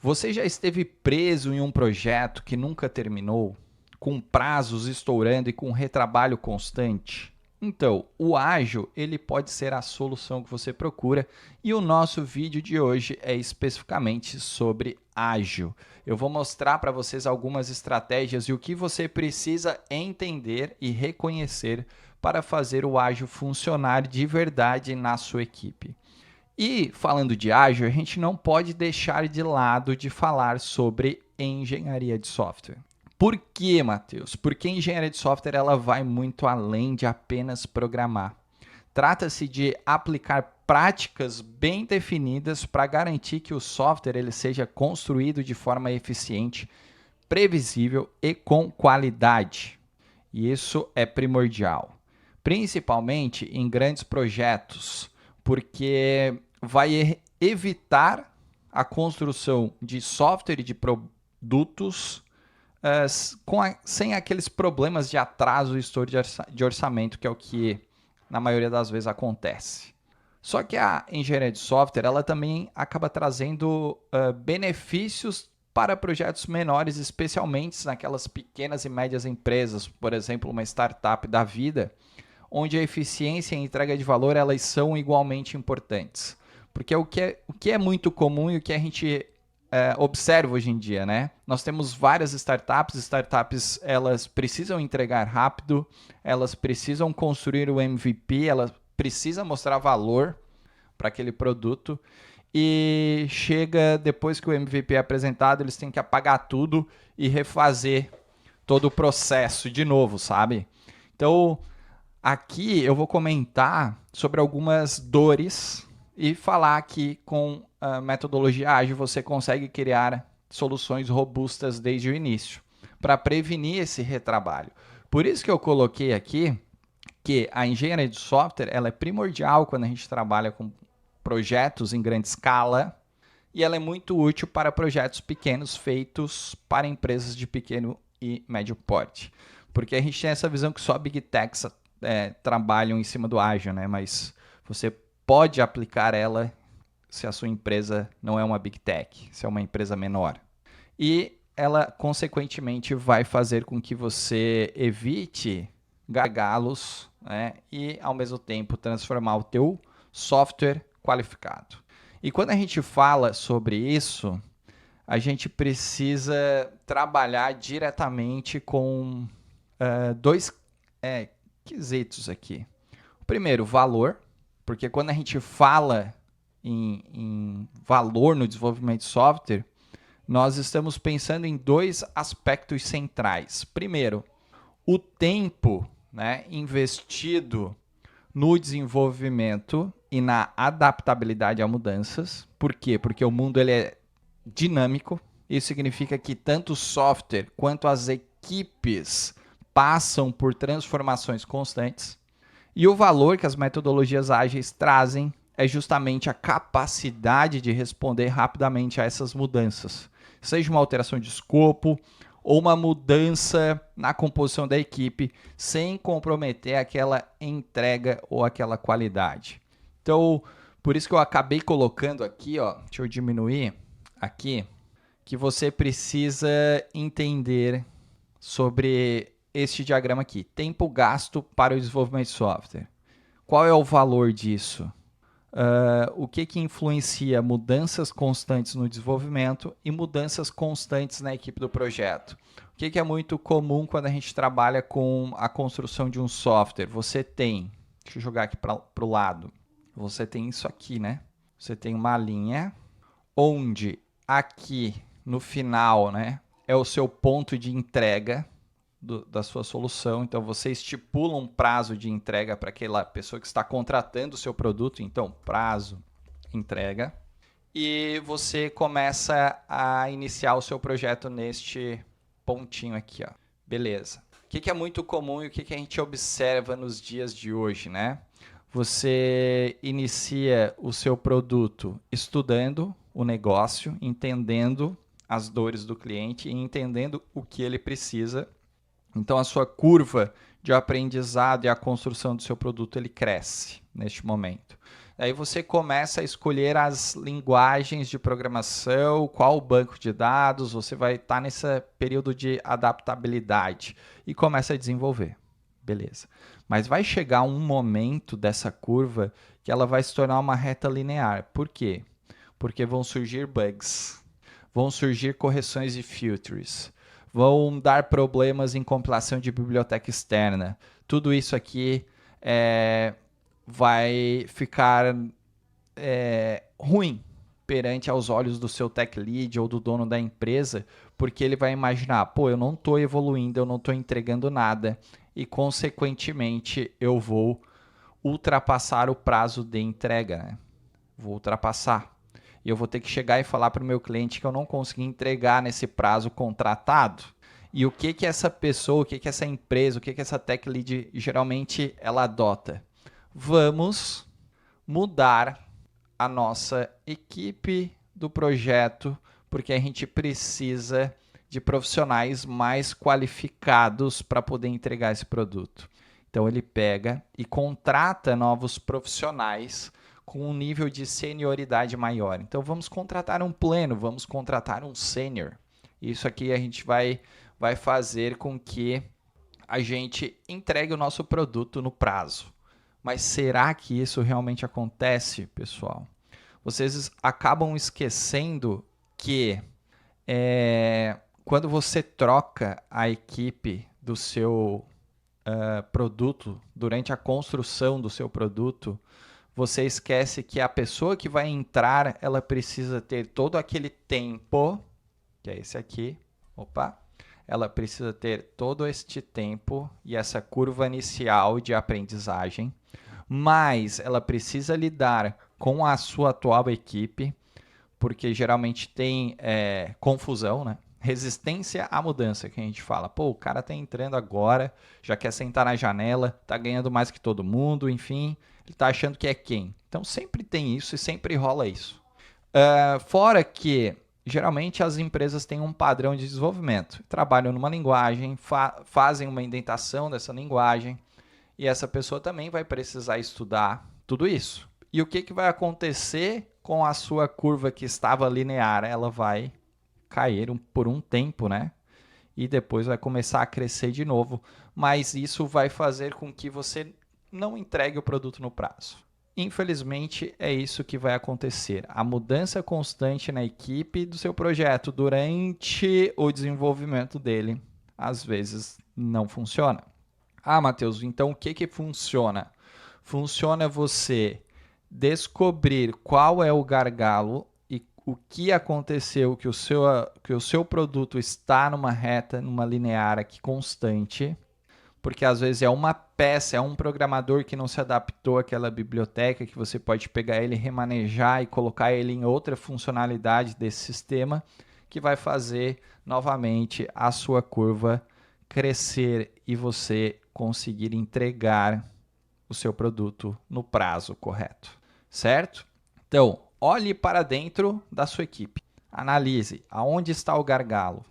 Você já esteve preso em um projeto que nunca terminou, com prazos estourando e com retrabalho constante? Então, o ágil, ele pode ser a solução que você procura, e o nosso vídeo de hoje é especificamente sobre ágil. Eu vou mostrar para vocês algumas estratégias e o que você precisa entender e reconhecer para fazer o ágil funcionar de verdade na sua equipe. E falando de ágil, a gente não pode deixar de lado de falar sobre engenharia de software. Por quê, Matheus? Porque a engenharia de software ela vai muito além de apenas programar. Trata-se de aplicar práticas bem definidas para garantir que o software ele seja construído de forma eficiente, previsível e com qualidade. E isso é primordial, principalmente em grandes projetos, porque vai evitar a construção de software e de produtos sem aqueles problemas de atraso e estouro de orçamento, que é o que na maioria das vezes acontece. Só que a engenharia de software ela também acaba trazendo benefícios para projetos menores, especialmente naquelas pequenas e médias empresas, por exemplo, uma startup da vida, onde a eficiência e a entrega de valor elas são igualmente importantes. Porque o que é muito comum e o que a gente observa hoje em dia, né? Nós temos várias startups elas precisam entregar rápido, elas precisam construir o MVP, elas precisam mostrar valor para aquele produto e chega depois que o MVP é apresentado, eles têm que apagar tudo e refazer todo o processo de novo, sabe? Então, aqui eu vou comentar sobre algumas dores e falar que com a metodologia ágil você consegue criar soluções robustas desde o início para prevenir esse retrabalho. Por isso que eu coloquei aqui que a engenharia de software ela é primordial quando a gente trabalha com projetos em grande escala e ela é muito útil para projetos pequenos feitos para empresas de pequeno e médio porte. Porque a gente tem essa visão que só Big Techs trabalham em cima do ágil, né? Mas você pode aplicar ela se a sua empresa não é uma Big Tech, se é uma empresa menor. E ela, consequentemente, vai fazer com que você evite gargalos, né? E, ao mesmo tempo, transformar o teu software qualificado. E quando a gente fala sobre isso, a gente precisa trabalhar diretamente com dois quesitos aqui. O primeiro, valor, porque quando a gente fala em valor no desenvolvimento de software, nós estamos pensando em dois aspectos centrais. Primeiro, o tempo, né, investido no desenvolvimento e na adaptabilidade a mudanças. Por quê? Porque o mundo ele é dinâmico. Isso significa que tanto o software quanto as equipes passam por transformações constantes. E o valor que as metodologias ágeis trazem é justamente a capacidade de responder rapidamente a essas mudanças. Seja uma alteração de escopo ou uma mudança na composição da equipe sem comprometer aquela entrega ou aquela qualidade. Então, por isso que eu acabei colocando aqui, ó, deixa eu diminuir aqui, que você precisa entender sobre este diagrama aqui. Tempo gasto para o desenvolvimento de software. Qual é o valor disso? O que influencia mudanças constantes no desenvolvimento e mudanças constantes na equipe do projeto? O que é muito comum quando a gente trabalha com a construção de um software? Você tem, deixa eu jogar aqui para o lado, você tem isso aqui, né? Você tem uma linha onde aqui no final, né, é o seu ponto de entrega da sua solução. Então, você estipula um prazo de entrega para aquela pessoa que está contratando o seu produto. Então, prazo, entrega. E você começa a iniciar o seu projeto neste pontinho aqui, ó. Beleza. O que é muito comum e o que a gente observa nos dias de hoje, né? Você inicia o seu produto estudando o negócio, entendendo as dores do cliente e entendendo o que ele precisa. Então, a sua curva de aprendizado e a construção do seu produto ele cresce neste momento. Aí você começa a escolher as linguagens de programação, qual o banco de dados, você vai estar nesse período de adaptabilidade e começa a desenvolver. Beleza. Mas vai chegar um momento dessa curva que ela vai se tornar uma reta linear. Por quê? Porque vão surgir bugs, vão surgir correções de filters, vão dar problemas em compilação de biblioteca externa. Tudo isso aqui vai ficar ruim perante aos olhos do seu tech lead ou do dono da empresa, porque ele vai imaginar, pô, eu não estou evoluindo, eu não estou entregando nada e, consequentemente, eu vou ultrapassar o prazo de entrega, né? Vou ultrapassar. E eu vou ter que chegar e falar para o meu cliente que eu não consegui entregar nesse prazo contratado. E o que essa pessoa, o que essa empresa, o que essa tech lead geralmente ela adota? Vamos mudar a nossa equipe do projeto, porque a gente precisa de profissionais mais qualificados para poder entregar esse produto. Então ele pega e contrata novos profissionais com um nível de senioridade maior. Então vamos contratar um pleno, vamos contratar um sênior. Isso aqui a gente vai fazer com que a gente entregue o nosso produto no prazo. Mas será que isso realmente acontece, pessoal? Vocês acabam esquecendo que quando você troca a equipe do seu produto, durante a construção do seu produto, você esquece que a pessoa que vai entrar, ela precisa ter todo aquele tempo, que é esse aqui, ela precisa ter todo este tempo e essa curva inicial de aprendizagem, mas ela precisa lidar com a sua atual equipe, porque geralmente tem confusão, né? Resistência à mudança, que a gente fala. Pô, o cara tá entrando agora, já quer sentar na janela, tá ganhando mais que todo mundo, enfim, ele tá achando que é quem. Então sempre tem isso e sempre rola isso. Fora que geralmente as empresas têm um padrão de desenvolvimento. Trabalham numa linguagem, fazem uma indentação dessa linguagem, e essa pessoa também vai precisar estudar tudo isso. E o que vai acontecer com a sua curva que estava linear? Ela vai cair por um tempo, né? E depois vai começar a crescer de novo. Mas isso vai fazer com que você não entregue o produto no prazo. Infelizmente, é isso que vai acontecer. A mudança constante na equipe do seu projeto durante o desenvolvimento dele, às vezes, não funciona. Ah, Matheus, então o que funciona? Funciona você descobrir qual é o gargalo e o que aconteceu que o seu produto está numa reta, numa linear aqui constante, porque às vezes é uma peça, é um programador que não se adaptou àquela biblioteca, que você pode pegar ele, remanejar e colocar ele em outra funcionalidade desse sistema, que vai fazer novamente a sua curva crescer e você conseguir entregar o seu produto no prazo correto, certo? Então, olhe para dentro da sua equipe, analise aonde está o gargalo.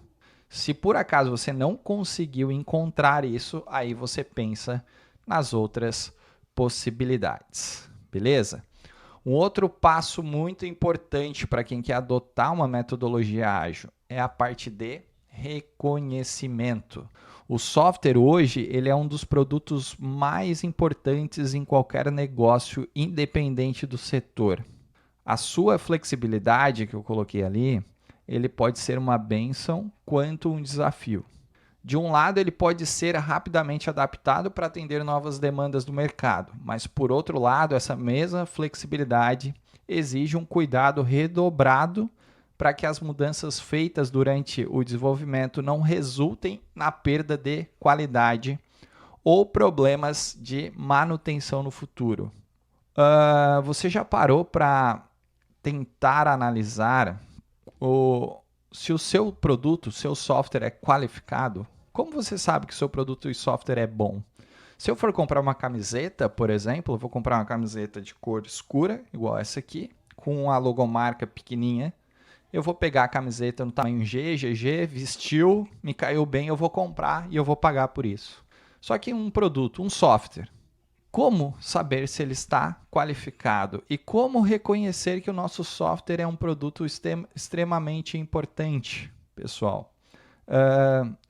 Se por acaso você não conseguiu encontrar isso, aí você pensa nas outras possibilidades, beleza? Um outro passo muito importante para quem quer adotar uma metodologia ágil é a parte de reconhecimento. O software hoje ele é um dos produtos mais importantes em qualquer negócio, independente do setor. A sua flexibilidade que eu coloquei ali, ele pode ser uma bênção quanto um desafio. De um lado, ele pode ser rapidamente adaptado para atender novas demandas do mercado, mas por outro lado, essa mesma flexibilidade exige um cuidado redobrado para que as mudanças feitas durante o desenvolvimento não resultem na perda de qualidade ou problemas de manutenção no futuro. Você já parou para tentar analisar se o seu produto, seu software é qualificado? Como você sabe que o seu produto e software é bom? Se eu for comprar uma camiseta, por exemplo, eu vou comprar uma camiseta de cor escura, igual essa aqui, com a logomarca pequenininha. Eu vou pegar a camiseta no tamanho G, GG, vestiu, me caiu bem, eu vou comprar e eu vou pagar por isso. Só que um produto, um software, como saber se ele está qualificado e como reconhecer que o nosso software é um produto extremamente importante, pessoal.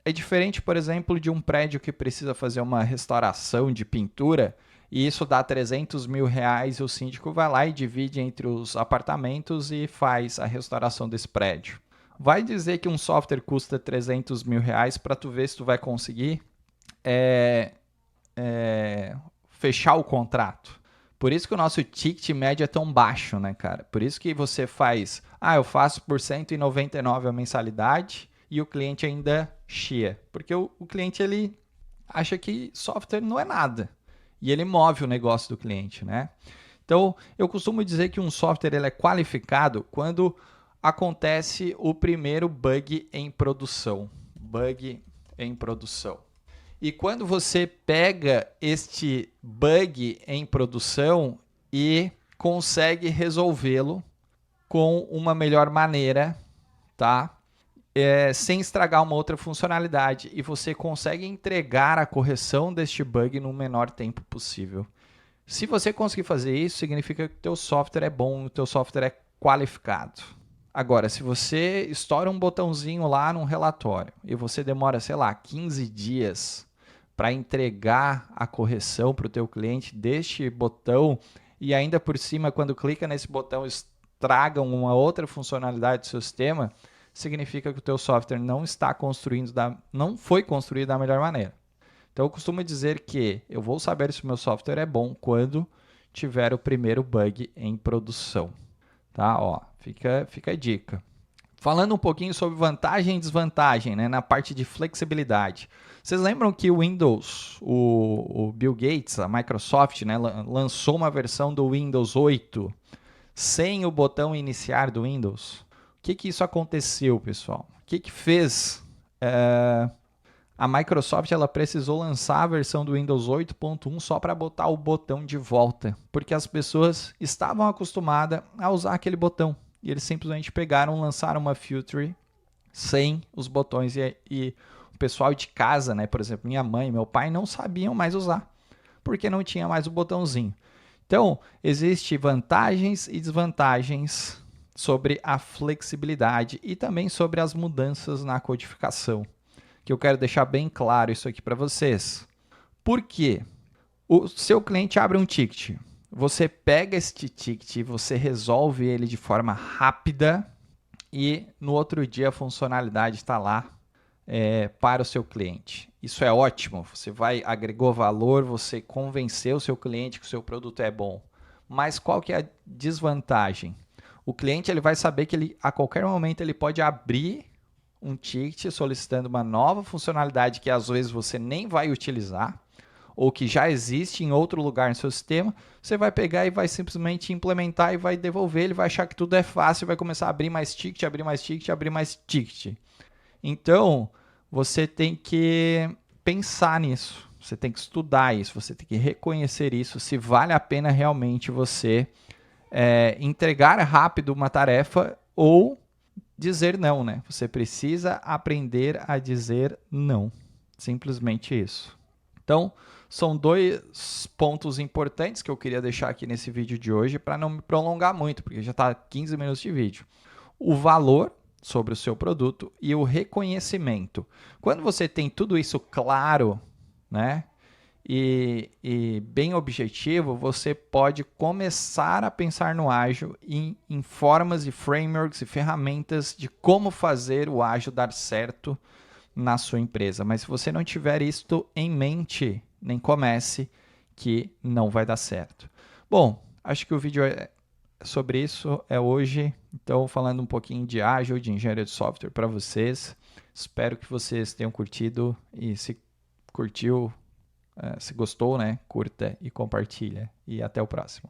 É diferente, por exemplo, de um prédio que precisa fazer uma restauração de pintura e isso dá 300 mil reais e o síndico vai lá e divide entre os apartamentos e faz a restauração desse prédio. Vai dizer que um software custa 300 mil reais para tu ver se tu vai conseguir fechar o contrato. Por isso que o nosso ticket médio é tão baixo, né, cara? Por isso que você faz, eu faço por 199 a mensalidade e o cliente ainda chia. Porque o cliente, ele acha que software não é nada. E ele move o negócio do cliente, né? Então, eu costumo dizer que um software ele é qualificado quando acontece o primeiro bug em produção. Bug em produção. E quando você pega este bug em produção e consegue resolvê-lo com uma melhor maneira, tá? Sem estragar uma outra funcionalidade e você consegue entregar a correção deste bug no menor tempo possível. Se você conseguir fazer isso, significa que o teu software é bom, o teu software é qualificado. Agora, se você estoura um botãozinho lá num relatório e você demora, sei lá, 15 dias para entregar a correção para o teu cliente deste botão e ainda por cima, quando clica nesse botão, estragam uma outra funcionalidade do seu sistema, significa que o teu software não foi construído da melhor maneira. Então, eu costumo dizer que eu vou saber se o meu software é bom quando tiver o primeiro bug em produção. Tá? Ó, fica a dica. Falando um pouquinho sobre vantagem e desvantagem, né, na parte de flexibilidade. Vocês lembram que o Windows, o Bill Gates, a Microsoft, né, lançou uma versão do Windows 8 sem o botão iniciar do Windows? O que isso aconteceu, pessoal? O que fez? A Microsoft ela precisou lançar a versão do Windows 8.1 só para botar o botão de volta, porque as pessoas estavam acostumadas a usar aquele botão. E eles simplesmente pegaram, lançaram uma feature sem os botões e o pessoal de casa, né, por exemplo, minha mãe e meu pai não sabiam mais usar, porque não tinha mais o botãozinho. Então, existem vantagens e desvantagens sobre a flexibilidade e também sobre as mudanças na codificação, que eu quero deixar bem claro isso aqui para vocês. Por quê? O seu cliente abre um ticket, você pega este ticket, você resolve ele de forma rápida e no outro dia a funcionalidade está lá para o seu cliente. Isso é ótimo, você agregou valor, você convenceu o seu cliente que o seu produto é bom. Mas qual que é a desvantagem? O cliente ele vai saber que a qualquer momento ele pode abrir um ticket solicitando uma nova funcionalidade que às vezes você nem vai utilizar ou que já existe em outro lugar no seu sistema, você vai pegar e vai simplesmente implementar e vai devolver, ele vai achar que tudo é fácil e vai começar a abrir mais ticket, abrir mais ticket, abrir mais ticket. Então, você tem que pensar nisso, você tem que estudar isso, você tem que reconhecer isso, se vale a pena realmente você entregar rápido uma tarefa ou dizer não, né? Você precisa aprender a dizer não. Simplesmente isso. Então, são dois pontos importantes que eu queria deixar aqui nesse vídeo de hoje para não me prolongar muito, porque já está 15 minutos de vídeo. O valor sobre o seu produto e o reconhecimento. Quando você tem tudo isso claro, né? E bem objetivo, você pode começar a pensar no ágil em formas e frameworks e ferramentas de como fazer o ágil dar certo na sua empresa. Mas se você não tiver isto em mente, nem comece, que não vai dar certo. Bom, acho que o vídeo sobre isso é hoje. Então, falando um pouquinho de ágil, de engenharia de software para vocês. Espero que vocês tenham curtido e se curtiu, se gostou, né, curta e compartilha. E até o próximo.